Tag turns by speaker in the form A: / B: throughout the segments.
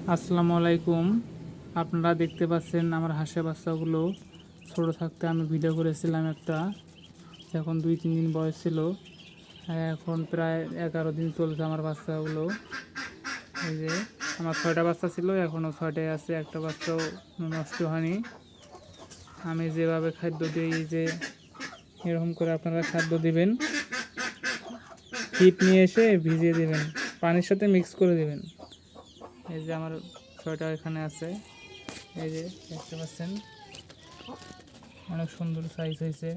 A: আসসালামু আলাইকুম। আপনারা দেখতে পাচ্ছেন আমার হাঁসের বাচ্চাগুলো ছোট থাকতে আমি ভিডিও করেছিলাম একটা, যখন 2-3 দিন বয়স ছিল। এখন প্রায় 11 দিন চলছে আমার বাচ্চাগুলো। এই যে আমার 6টা বাচ্চা ছিল, এখনও 6টাই আছে, একটা বাচ্চাও নষ্ট হয়নি। আমি যেভাবে খাদ্য দিই, যে এরকম করে আপনারা খাদ্য দিবেন, ফিট নিয়ে এসে ভিজিয়ে দেবেন, পানির সাথে মিক্স করে দেবেন। এই যে আমার 6টা এখানে আছে, এই যে দেখতে পাচ্ছেন, অনেক সুন্দর সাইজ হয়েছে।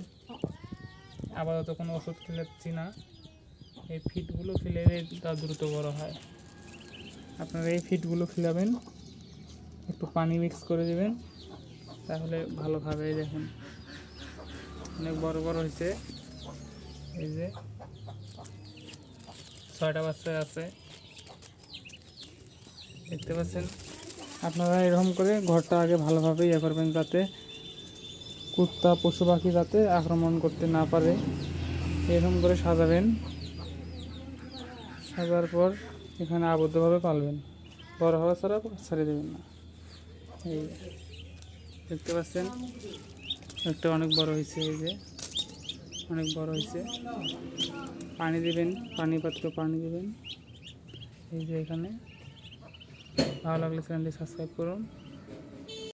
A: আপাতত কোনো ওষুধ খেলাচ্ছি না, এই ফিটগুলো ফেলে তা দ্রুত বড় হয়। আপনারা এই ফিটগুলো ফেলাবেন, একটু পানি মিক্স করে দেবেন, তাহলে ভালো খাবে। এই দেখুন অনেক বড় বড় হয়েছে। এই যে 6টা বাচ্চা আছে, দেখতে পাচ্ছেন। আপনারা এরকম করে ঘরটা আগে ভালোভাবে ইয়ে করবেন, যাতে কুত্তা পশু পাখি যাতে আক্রমণ করতে না পারে। এরকম করে সাজাবেন, সাজার পর এখানে আবদ্ধভাবে পালবেন, বড় হওয়া ছাড়া ছেড়ে দেবেন না। এই দেখতে পাচ্ছেন একটা অনেক বড় হয়েছে, এই যে অনেক বড় হয়েছে। পানি দিবেন, পানি পাত্র পানি দিবেন। এই যে এখানে ভালো লাগলে চ্যানেলটি সাবস্ক্রাইব করুন।